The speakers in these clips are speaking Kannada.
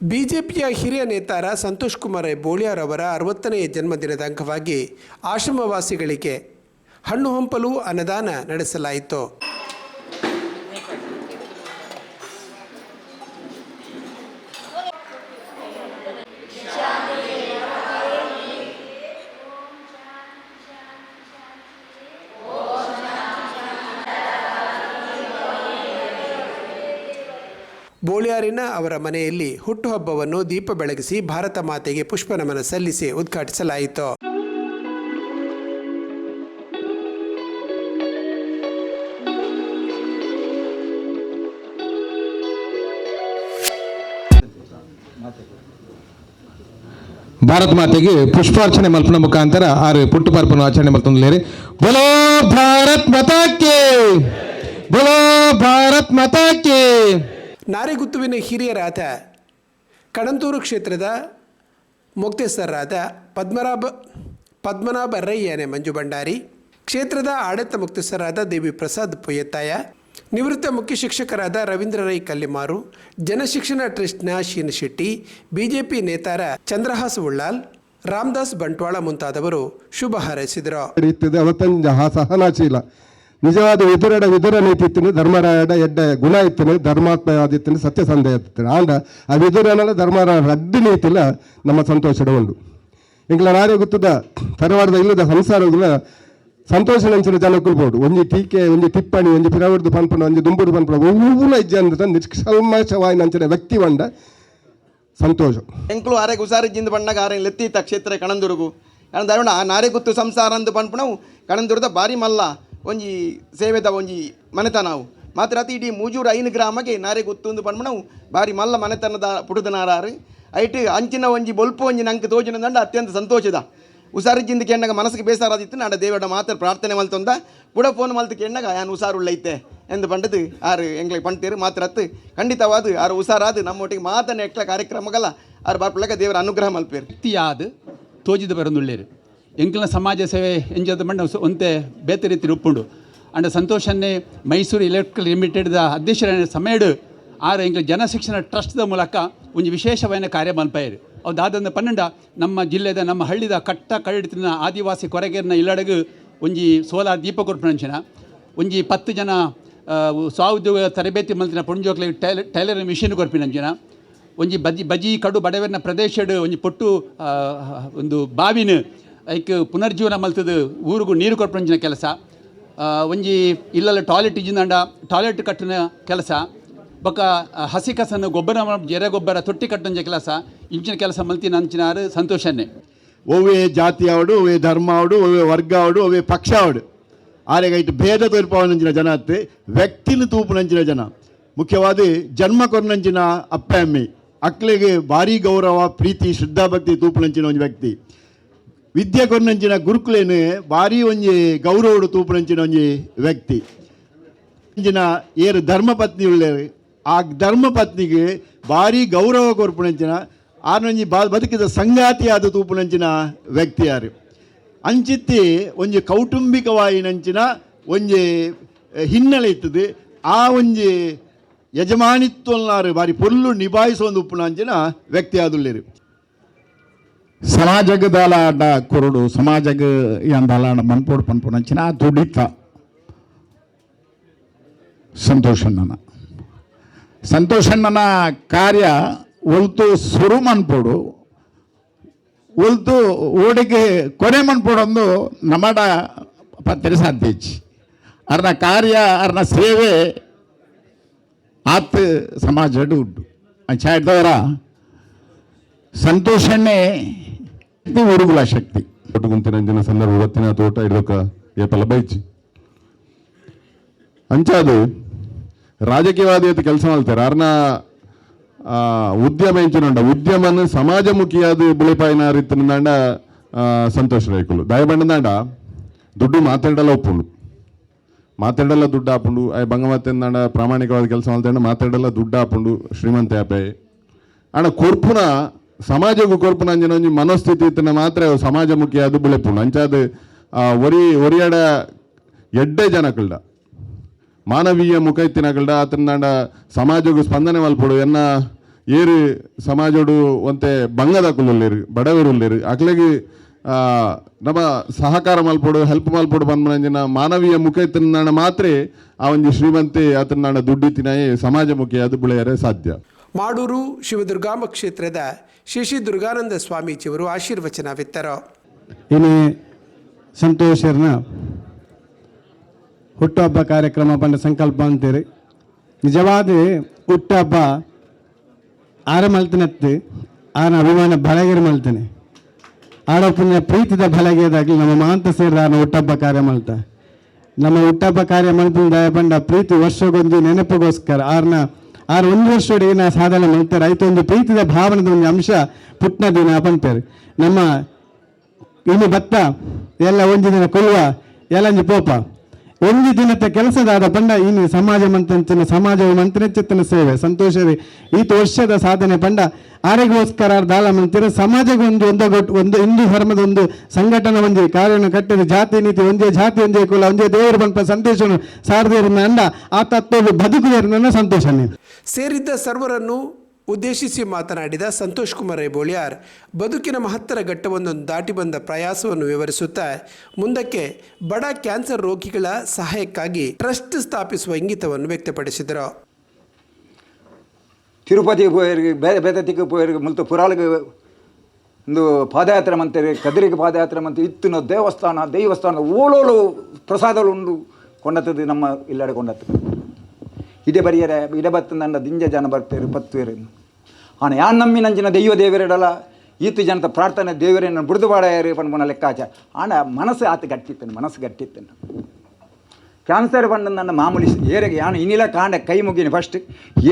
ಬಿಜೆಪಿಯ ಹಿರಿಯ ನೇತಾರ ಸಂತೋಷ್ ಕುಮಾರ್ ಬೋಳಿಯಾರ್ ಅವರ 60ನೇ ಜನ್ಮದಿನದ ಅಂಗವಾಗಿ ಆಶ್ರಮವಾಸಿಗಳಿಗೆ ಹಣ್ಣು ಹಂಪಲು ಅನ್ನದಾನ ನಡೆಸಲಾಯಿತು. ಬೋಳಿಯಾರಿನ ಅವರ ಮನೆಯಲ್ಲಿ ಹುಟ್ಟುಹಬ್ಬವನ್ನು ದೀಪ ಬೆಳಗಿಸಿ ಭಾರತ ಮಾತೆಗೆ ಪುಷ್ಪ ನಮನ ಸಲ್ಲಿಸಿ ಉದ್ಘಾಟಿಸಲಾಯಿತು. ಭಾರತ ಮಾತೆಗೆ ಪುಷ್ಪಾರ್ಚನೆ ಮಲ್ಪನ ಮುಖಾಂತರ ಆರು ಪುಟ್ಟು ಪಾರ್ಪನ ಆಚರಣೆ ಮಲ್ತಂದ್ಲೇರಿ. ಬೋಲೋ ಭಾರತ್ ಮಾತಾಕ್ಕೆ, ಬೋಲೋ ಭಾರತ್ ಮಾತಾಕ್ಕೆ. ನಾರೆಗುತ್ತುವಿನ ಹಿರಿಯರಾದ ಕಣಂತೂರು ಕ್ಷೇತ್ರದ ಮುಕ್ತೇಸರರಾದ ಪದ್ಮನಾಭ ರಯ್ಯನೆ ಮಂಜು ಭಂಡಾರಿ, ಕ್ಷೇತ್ರದ ಆಡಳಿತ ಮುಕ್ತೇಸರರಾದ ದೇವಿ ಪ್ರಸಾದ್ ಪೊಯ್ಯತ್ತಾಯ, ನಿವೃತ್ತ ಮುಖ್ಯ ಶಿಕ್ಷಕರಾದ ರವೀಂದ್ರ ರೈ ಕಲ್ಲಿಮಾರು, ಜನಶಿಕ್ಷಣ ಟ್ರಸ್ಟ್ನ ಶೀನ್ ಶೆಟ್ಟಿ, ಬಿಜೆಪಿ ನೇತಾರ ಚಂದ್ರಹಾಸ್ ಉಳ್ಳಾಲ್, ರಾಮದಾಸ್ ಬಂಟ್ವಾಳ ಮುಂತಾದವರು ಶುಭ ಹಾರೈಸಿದರು. ಸಹನಶೀಲ ನಿಜವಾದ ವಿದುರ ನೀತಿ ಇತ್ತಿನ ಧರ್ಮರಾಯಡ ಎಡ್ಡ ಗುಣ ಇತ್ತಿನ ಧರ್ಮಾತ್ಮವಾದಿತ್ತಿನ ಸತ್ಯಸಂಧೆ ಇತ್ತಿನ ಆಂಡ ಆ ವಿದುರನ ಧರ್ಮರಾಯ ಅಡ್ಡಿ ನೀತಿಲ್ಲ ನಮ್ಮ ಸಂತೋಷದ ಉಂಡು. ಇಂಗ್ಲ ನಾರೇ ಗೊತ್ತದ ತರವಾಡದ ಇಲ್ಲದ ಸಂಸಾರಗಳ ಸಂತೋಷ ನಂಚಿನ ಜನಕ್ಕೂ ಬೋಡು ಒಂಜಿ ಟೀಕೆ ಒಂಜಿ ಟಿಪ್ಪಣಿ ಒಂಜಿ ಪಿರವಡ್ದು ಪನ್ಪಣ ಒಂಜಿ ದುಂಬುಡು ಪನ್ಪಣ ಹೂವುಲ ಇಜ್ಜೆ ಅಂದ್ರೆ ನಿಷ್ಕಲ್ಮಶವಾಯಿ ನಂಚಿನ ವ್ಯಕ್ತಿ ಬಂಡ ಸಂತೋಷ ಎಂಕ್ಲು ಆರೆಗೆ ಉಸಾರಿಜ್ಜಿಂದ ಬಣ್ಣಗ ಆರೆ ಲೆತ್ತೀತ ಕ್ಷೇತ್ರ ಕಣಂದುರುಗು ದಾರುಣ ಆ ನಾರೆ ಗುತ್ತು ಸಂಸಾರ ಅಂದು ಪನ್ಪಣವು ಕಣಂದುರದ ಬಾರಿ ಮಲ್ಲ ಒಂಜಿ ಸೇವೆದ ಒಂಜಿ ಮನೆತನವು ಮಾತ್ರ ಅತಿ ಇಡೀ ಮೂಜೂರು 5 ಗ್ರಾಮಗೆ ನಾರೆ ಗುತ್ತೊಂದು ಪನ್ಪಣವು ಬಾರಿ ಮಲ್ಲ ಮನೆತನದ ಪುಟದ ನಾರಾರು ಐಟು ಅಂಚಿನ ಒಂಜಿ ಬೊಲ್ಪು ಒಂಜಿ ನಂಗೆ ತೋಜಿನ ದಂಡ ಅತ್ಯಂತ ಸಂತೋಷದ ಉಸಾರಿಜ್ಜಿಂದ ಕೆಣ್ಣಗ ಮನಸ್ಸಿಗೆ ಬೇಸಾರದಿತ್ತು ನಾಡ ದೇವಡ ಮಾತ್ರ ಪ್ರಾರ್ಥನೆ ಮಲ್ತೊಂದ ಕೂಡ ಫೋನ್ ಮಲ್ತು ಕೆಣ್ಣಗ ಯಾನು ಉಸಾರುಳ್ಳೈತೆ ಎಂದು ಪಂಡದು ಆರು ಎಂಗ್ಲಿಗೆ ಪಂಡ್ತೀರು ಮಾತ್ರ ಅತ್ತು ಖಂಡಿತವಾದ ಆರು ಉಸಾರಾದು ನಮ್ಮೊಟ್ಟಿಗೆ ಮಾತನ್ನ ಎಕ್ಲ ಕಾರ್ಯಕ್ರಮಗಲ್ಲ ಆರು ಬಾರ್ಪಳಗ ದೇವರ ಅನುಗ್ರಹ ಮಲ್ಪೇರು ವ್ಯಕ್ತಿಯಾದ ತೋಜಿದ ಬರಂದುಳ್ಳೇರು ಎಂಕ್ಲಿನ ಸಮಾಜ ಸೇವೆ ಎಂಜದ ಬಣ್ಣ ಒಂತೆ ಬೇತೆ ರೀತಿ ಉಪ್ಪುಂಡು ಅಂಡ ಸಂತೋಷನ್ನೇ ಮೈಸೂರು ಎಲೆಕ್ಟ್ರಿಕಲ್ ಲಿಮಿಟೆಡ್ದ ಅಧ್ಯಕ್ಷರ ಸಮಯಡು ಆರು ಎಂಕ್ಲ ಜನಶಿಕ್ಷಣ ಟ್ರಸ್ಟ್ದ ಮೂಲಕ ಒಂದು ವಿಶೇಷವಾದ ಕಾರ್ಯ ಮಲ್ಪಾಯರು ಅದಾದಂದ ಪನ್ನಂಡ ನಮ್ಮ ಜಿಲ್ಲೆದ ನಮ್ಮ ಹಳ್ಳಿದ ಕಟ್ಟ ಕಳ್ಳಿನ ಆದಿವಾಸಿ ಕೊರಗೇರಿನ ಇಲ್ಲಡಗು ಒಂಜಿ ಸೋಲಾರ್ ದೀಪ ಕೊರ್ಪಣಂಚಿನ ಒಂಜಿ 10 ಜನ ಸ್ವಾಉದ್ಯೋಗ ತರಬೇತಿ ಮಲ್ತಿನ ಪುಂಜೋಕ್ಲೆ ಟೈಲರ್ ಮಿಷಿನ್ ಕೊರ್ಪಿನಂಚಿನ ಒಂಜಿ ಬಜಿ ಕಡು ಬಡವರಿನ ಪ್ರದೇಶಡು ಒಂಜಿ ಪೊಟ್ಟು ಒಂದು ಬಾವಿನ ಐಕ್ ಪುನರ್ಜೀವನ ಮಲ್ತದು ಊರಿಗೂ ನೀರು ಕೊರ್ಪಂಚಿನ ಕೆಲಸ ಒಂಜಿ ಇಲ್ಲಲ್ಲ ಟಾಯ್ಲೆಟ್ ಇಜ್ಜಿಂದಂಡ ಟಾಯ್ಲೆಟ್ ಕಟ್ಟಿನ ಕೆಲಸ ಬೊಕ್ಕ ಹಸಿ ಕಸನ್ನು ಗೊಬ್ಬರ ಜೆರೆ ಗೊಬ್ಬರ ತೊಟ್ಟಿ ಕಟ್ಟಂಜ ಕೆಲಸ ಇಂಚಿನ ಕೆಲಸ ಮಲ್ತಿನ ಅಂಚಿನಾರು ಸಂತೋಷನ್ನೇ ಒವೇ ಜಾತಿ ಆವಡು ಒವೇ ಧರ್ಮ ಆವಡು ಒವೇ ವರ್ಗ ಆವಡು ಒವೇ ಪಕ್ಷ ಆವಡು ಆರೆಗೈಟ್ ಭೇದ ತೋರ್ಪವನಂಚಿನ ಜನ ಅತ್ತೆ ವ್ಯಕ್ತಿನ ತೂಪುನಂಚಿನ ಜನ ಮುಖ್ಯವಾದ ಜನ್ಮ ಕೊರ್ನಂಚಿನ ಅಪ್ಪ ಅಮ್ಮಿ ಅಕ್ಲೆಗೆ ಭಾರಿ ಗೌರವ ಪ್ರೀತಿ ಶ್ರದ್ಧಾಭಕ್ತಿ ತೂಪುನಂಚಿನ ಒಂದು ವ್ಯಕ್ತಿ ವಿದ್ಯೆ ಕೊರ್ನಂಚಿನ ಗುರುಕುಲೇನು ಭಾರಿ ಒಂಜಿ ಗೌರವಡು ತೂಪುನಂಚಿನ ಒಂಜಿ ವ್ಯಕ್ತಿ ಇಂಚಿನ ಏರು ಧರ್ಮಪತ್ನಿ ಉಳ್ಳೇರು ಆ ಧರ್ಮಪತ್ನಿಗೆ ಭಾರಿ ಗೌರವ ಕೊರ್ಪುನಂಚಿನ ಆರೊಂಜಿ ಬದುಕಿದ ಸಂಗಾತಿಯಾದ ತೂಪುನಂಚಿನ ವ್ಯಕ್ತಿ ಯಾರು ಅಂಚಿತ್ತಿ ಒಂಜಿ ಕೌಟುಂಬಿಕವಾಯಿನಂಚಿನ ಒಂಜಿ ಹಿನ್ನೆಲೆ ಇತ್ತದು ಆ ಒಂಜಿ ಯಜಮಾನಿತ್ವಲ್ಲಾರು ಬಾರಿ ಪೊಲ್ಲು ನಿಭಾಯಿಸೊಂದು ಉಪ್ಪುನಂಚಿನ ವ್ಯಕ್ತಿ ಆದುಳ್ಳೇರು. ಸಮಾಜಗ ದಾಲಾಡ ಕುರುಡು ಸಮಾಜಗ ದಾಲಾಡ ಮನ್ಪೋಡು ಪನ್ಪುನಂಚಿನ ದುಡಿತ ಸಂತೋಷಣ್ಣನ ಕಾರ್ಯ ಒಲ್ತು ಶುರು ಮನ್ಪೋಡು ಒಲ್ತು ಓಡಿಗೆ ಕೊನೆ ಮನ್ಪೋಡೊಂದು ನಮಡ ಪತ್ರಿ ಸಾಧ್ಯಚ್ಚಿ ಅರ್ನ ಕಾರ್ಯ ಅರ್ನ ಸೇವೆ ಆತ್ ಸಮಾಜಡು ಉಡ್ಡು ಅಂಚಾಡ್ದವರ ಸಂತೋಷಣ್ಣೆ ಉರುಗುಲ ಶಕ್ತಿ ಗುಂತಿನ ಸಂದರ್ಭ ಇವತ್ತಿನ ತೋಟ ಇಡೋಕ ಏಪಲ್ಲ ಬೈಚಿ ಅಂಚಾದು ರಾಜಕೀಯವಾದ ಕೆಲಸ ಮಾಡ್ತಾರೆ ಅರ್ನ ಉದ್ಯಮ ಎಂಚಿನಂಡ ಉದ್ಯಮನ ಸಮಾಜಮುಖಿಯಾದ ಬಿಳಿಪಾಯಿನ ರೀತಿಂದ ಸಂತೋಷ ರೈಕುಲು ದಯಬಂಡಂಡ ದುಡ್ಡು ಮಾತಾಡಲ್ಲ ಒಪ್ಪುಂಡು ಮಾತಾಡಲ್ಲ ದುಡ್ಡು ಹಾಪುಂಡು ಅಯ್ಯ ಬಂಗಮತ್ತಿಂದ ಪ್ರಾಮಾಣಿಕವಾದ ಕೆಲಸ ಮಾಡ್ತಾಂಡ ಮಾತಾಡಲ್ಲ ದುಡ್ಡು ಹಾಪುಂಡು ಶ್ರೀಮಂತ ಯಾಪೆ ಅಣ್ಣ ಕೊರ್ಪುನ ಸಮಾಜಕ್ಕೂ ಕೊರ್ಪುನ ಅಂಜಿನ ಒಂಜಿ ಮನೋಸ್ಥಿತಿ ಇತ್ತನ ಮಾತ್ರ ಸಮಾಜಮುಖಿ ಅದು ಬೆಳೆಪುಂಡು ಅಂಚಾದ ಒರಿಯಾಡ ಎಡ್ಡೆ ಜನಕಲ್ಡ ಮಾನವೀಯ ಮುಖ ಇತ್ತಿನಕಲ್ಡ ಆತನ ಸಮಾಜಕ್ಕೂ ಸ್ಪಂದನೆ ಮಲ್ಪಡು ಎನ್ನ ಏರು ಸಮಾಜೋಡು ಒಂತೆ ಬಂಗದಾಕುಲ್ಲರು ಬಡವರುಳ್ಳರು ಅಕ್ಲೆಗೆ ನಮ್ಮ ಸಹಕಾರ ಮಲ್ಪೋಡು ಹೆಲ್ಪ್ ಮಲ್ಪೋಡು ಬಂದ್ಮಂಜಿನ ಮಾನವೀಯ ಮುಖ ಇತ್ತನ ಮಾತ್ರ ಆ ಒಂದು ಶ್ರೀಮಂತೆ ಆತನ ದುಡ್ಡಿತ್ತಿನಾಯೇ ಸಮಾಜಮುಖಿ ಅದು ಬೆಳೆಯರೆ ಸಾಧ್ಯ. ಮಾಡೂರು ಶಿವದುರ್ಗಾಮ ಕ್ಷೇತ್ರದ ಶ್ರೀ ದುರ್ಗಾನಂದ ಸ್ವಾಮೀಜಿಯವರು ಆಶೀರ್ವಚನವಿತ್ತರು. ಇನ್ನು ಸಂತೋಷರ್ನ ಹುಟ್ಟುಹಬ್ಬ ಕಾರ್ಯಕ್ರಮ ಬಂದ ಸಂಕಲ್ಪ ಅಂತೀರಿ. ನಿಜವಾದ ಹುಟ್ಟುಹಬ್ಬ ಆರ ಮಲ್ತನತ್ತು ಆನ ಅಭಿಮಾನ ಬಲಗೇರಿ ಮಲ್ತೇನೆ ಆಡಪ್ಪನ ಪ್ರೀತಿದ ಬಲಗೇದಾಗಲಿ ನಮ್ಮ ಮಾಂತ ಸೇರಿದ ಆನ ಹುಟ್ಟುಹಬ್ಬ ಕಾರ್ಯ ಮಲ್ತ ನಮ್ಮ ಹುಟ್ಟುಹಬ್ಬ ಕಾರ್ಯ ಮಲ್ಪದ ಬಂಡ ಪ್ರೀತಿ ವರ್ಷಗೊಂದು ನೆನಪಿಗೋಸ್ಕರ ಆರು ಒಂದು ವರ್ಷದ ಏನ ಸಾಧನೆ ಮಾಡ್ತಾರೆ ಆಯ್ತು ಒಂದು ಪ್ರೀತಿದ ಭಾವನದ ಒಂದು ಅಂಶ ಪುಟ್ನ ದಿನ ಪಂಪೇರು ನಮ್ಮ ಇನ್ನು ಭತ್ತ ಎಲ್ಲ ಒಂದು ದಿನ ಕೊಲ್ಲುವ ಎಲ್ಲಂಜಿ ಪೋಪ ಒಂದು ದಿನದ ಕೆಲಸದಾದ ಪಂಡ ಇನ್ನು ಸಮಾಜ ಮಂತ್ರಿನ ಸಮಾಜವು ಮಂತ್ರಿನ ಸೇವೆ ಸಂತೋಷವೇ ಈತ ವರ್ಷದ ಸಾಧನೆ ಪಂಡ ಆರೆಗೋಸ್ಕರ ದಾಳ ಮಂತಿರ ಸಮಾಜಕ್ಕೆ ಒಂದು ಹಿಂದೂ ಧರ್ಮದ ಒಂದು ಸಂಘಟನೆ ಒಂದೇ ಕಾರ್ಯವನ್ನು ಕಟ್ಟಿದ ಜಾತಿ ನೀತಿ ಒಂದೇ ಜಾತಿ ಒಂದೇ ಕುಲ ಒಂದೇ ದೇವರು ಬಂಪ ಸಂತೋಷವನ್ನು ಸಾರದೇರು ಅಂಡ ಆ ತತ್ವ ಬದುಕುದೇರು ನನ್ನ ಸಂತೋಷನೇ. ಸೇರಿದ್ದ ಸರ್ವರನ್ನು ಉದ್ದೇಶಿಸಿ ಮಾತನಾಡಿದ ಸಂತೋಷ್ ಕುಮಾರ್ ಬೋಳಿಯಾರ್ ಬದುಕಿನ ಮಹತ್ತರ ಘಟ್ಟವನ್ನು ದಾಟಿ ಬಂದ ಪ್ರಯಾಸವನ್ನು ವಿವರಿಸುತ್ತಾ ಮುಂದಕ್ಕೆ ಬಡ ಕ್ಯಾನ್ಸರ್ ರೋಗಿಗಳ ಸಹಾಯಕ್ಕಾಗಿ ಟ್ರಸ್ಟ್ ಸ್ಥಾಪಿಸುವ ಇಂಗಿತವನ್ನು ವ್ಯಕ್ತಪಡಿಸಿದರು. ತಿರುಪತಿ ಪೋಯರಿಗೆ ಬೇರೆ ಬೇರೆ ದಿಕ್ಕು ಪೋಯರಿಗೆ ಮುಲ್ತು ಪುರಾಳಿಗೆ ಒಂದು ಪಾದಯಾತ್ರೆ ಮಂತಾರೆ ಕದಿರಿಗೆ ಪಾದಯಾತ್ರೆ ಮಂತ ಇತ್ತಿನ ದೇವಸ್ಥಾನ ಓಳೋಳು ಪ್ರಸಾದಗಳು ಉಂಡು ಕೊಂಡತ್ತದು ನಮ್ಮ ಇಲ್ಲಾಡೆ ಕೊಂಡತ್ತು ಇಡೆ ಬರಿಯರೆ ಇಡೆ ಬತ್ತಂದ ದಿಂಜ ಜನ ಬರ್ಪೇರು ಪತ್ತುವೇರು ಆನ ಯಾನ್ ನಮ್ಮಿ ನಂಜಿನ ದೈವ ದೇವರಿಡಲ್ಲ ಈತು ಜನತ ಪ್ರಾರ್ಥನೆ ದೇವರನ್ನು ಬುಡ್ದುಬಾಡಾಯರು ಪನ್ಪುನ ಲೆಕ್ಕಾಚಾರ ಆನ ಮನಸ್ಸು ಆತ ಗಟ್ಟಿತ್ತೇನೆ ಕ್ಯಾನ್ಸರ್ ಬಂದು ನನ್ನ ಮಾಮೂಲಿ ಏರೆಗೆ ಯಾನು ಇನ್ನಿಲ್ಲ ಕಾಂಡ ಕೈ ಮುಗಿನಿ ಫಸ್ಟ್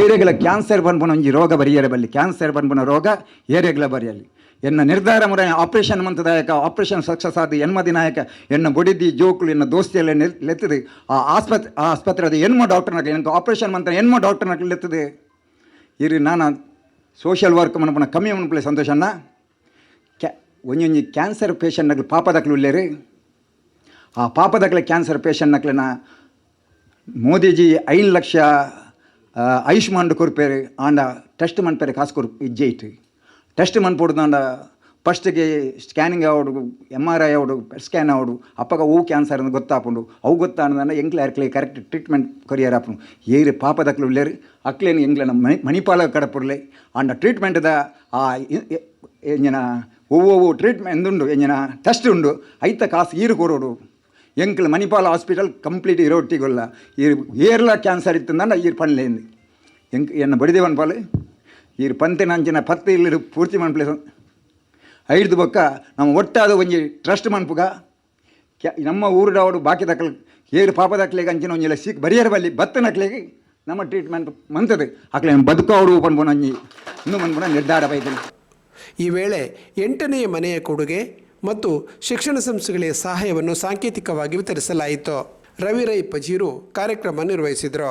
ಏರೆಗಳ ಕ್ಯಾನ್ಸರ್ ಬಂದ್ಪುನ ಒಂಜಿ ರೋಗ ಬರಿಯರೆ ಬಲ್ಲಿ ಕ್ಯಾನ್ಸರ್ ಬಂದ್ಪುನ ರೋಗ ಏರೆಗಳ ಬರಿಯಲ್ಲಿ ಎನ್ನ ನಿರ್ಧಾರ ಮುರ ಆಪ್ರೇಷನ್ ಮಂತದಾಯಕ ಆಪ್ರೇಷನ್ ಸಕ್ಸಸ್ ಆದ ಎನ್ಮದಿನಾಯಕ ಎನ್ನ ಬೊಡಿದಿ ಜೋಕುಲು ಎನ್ನ ದೋಸ್ತಿಯಲ್ಲ ಲೆತ್ತದೆ ಆ ಆಸ್ಪತ್ರೆದ ಎನ್ಮೋ ಡಾಕ್ಟರ್ನಾಗ எனக்கு ಆಪ್ರೇಷನ್ ಮಂತ ಎನ್ಮೋ ಡಾಕ್ಟರ್ನಾಗ ಲೆತ್ತದೆ ಇರಿ ನಾನು ಸೋಷಿಯಲ್ ವರ್ಕ್ ಮನಪನ ಕಮ್ಮಿ ಮನಪಲೆ ಸಂತೋಷ ಅಣ್ಣ ಒಂಜೊಂಜಿ ಕ್ಯಾನ್ಸರ್ ಪೇಷಂಟ್ನಾಗ ಪಾಪದಕ್ಲು ಉಳ್ಳೇರಿ ಆ ಪಾಪದಕ್ಲೆ ಕ್ಯಾನ್ಸರ್ ಪೇಷಂಟ್ನಕ್ಲೆನ ಮೋದಿಜಿ 5 ಲಕ್ಷ ಆಯುಷ್ಮಾನ್ ಕೊರ್ಪೇರು ಆಂಡ ಟೆಸ್ಟ್ ಮನ್ಪೇರೆ ಕಾಸು ಇಜ್ಜೆ ಇಟ್ಟು ಟೆಸ್ಟ್ ಮನ್ಪೊಡ್ದಾಂಡ ಫಸ್ಟಿಗೆ ಸ್ಕ್ಯಾನಿಂಗ್ ಆವಡು MRI ಆವಡು ಪೆಟ್ ಸ್ಕ್ಯಾನ್ ಆವಡು ಅಪ್ಪಗ ಹೂ ಕ್ಯಾನ್ಸರ್ ಅಂತ ಗೊತ್ತಾಪುಂಡು ಅವು ಗೊತ್ತಾಂಡ ಎಂಕ್ಲೆ ಅರ್ಕ್ಲೆ ಕರೆಕ್ಟ್ ಟ್ರೀಟ್ಮೆಂಟ್ ಕೊರಿಯರ್ ಆಪುಂಡು ಏರಿ ಪಾಪದಕ್ಲು ಉಳ್ಳೇರು ಅಕ್ಲೇನು ಎಂಗ್ಲೆನ ಮಣಿಪಾಲ ಕಡಪುರ್ಲೆ ಆಂಡ ಟ್ರೀಟ್ಮೆಂಟ್ದ ಆ ಎಂಜಿನ ಒವ್ವೊವು ಟ್ರೀಟ್ಮೆಂಟ್ ಎಂದುಂಡು ಎಂಜಿನ ಟೆಸ್ಟ್ ಉಂಡು ಐತ ಕಾಸು ಈರು ಕೊರೋಡು ಎಂಕ್ಲು ಮಣಿಪಾಲ ಹಾಸ್ಪಿಟಲ್ ಕಂಪ್ಲೀಟ್ ಇರೋಟ್ಟಿಗೊಲ್ಲ ಏರ್ಲ ಕ್ಯಾನ್ಸರ್ ಇತ್ತಂದ ಈರು ಪನ್ಲೇಂದು ಎನ್ನ ಬಡಿದೇವನ್ ಪಾಲು ಈರು ಪಂತೆ ನಂಚಿನ 10 ಇಲ್ಲರು ಪೂರ್ತಿ ಮನ್ಪ್ಲೆ ಐದು ಬೊಕ್ಕ ನಮ್ಮ ಒಟ್ಟಾದ ಒಂಜಿ ಟ್ರಸ್ಟ್ ಮನ್ಪುಗ ನಮ್ಮ ಊರುಡಾವಡು ಬಾಕಿ ದಕ್ಕಲು ಏರು ಪಾಪ ದಕ್ಕಲಿಗೆ ಅಂಚಿನ ಒಂಜಿಲ್ಲ ಸಿಕ್ ಬರಿಯರ ಬಲ್ಲಿ ಬತ್ತ ನಕ್ಲಿಗೆ ನಮ್ಮ ಟ್ರೀಟ್ಮೆಂಟ್ ಮಂತದೆ ಅಕ್ಲೆ ಬದುಕವಡು ಪನ್ಪುನ ಒಂಜಿ ಇನ್ನೂ ಮನ್ಪುನ ನಿರ್ಧಾರ ಬೈತೇನೆ. ಈ ವೇಳೆ 8ನೇ ಮನೆಯ ಕೊಡುಗೆ ಮತ್ತು ಶಿಕ್ಷಣ ಸಂಸ್ಥೆಗಳಿಗೆ ಸಹಾಯವನ್ನು ಸಾಂಕೇತಿಕವಾಗಿ ವಿತರಿಸಲಾಯಿತು. ರವಿ ರೈ ಪಜೀರು ಕಾರ್ಯಕ್ರಮ ನಿರ್ವಹಿಸಿದರು.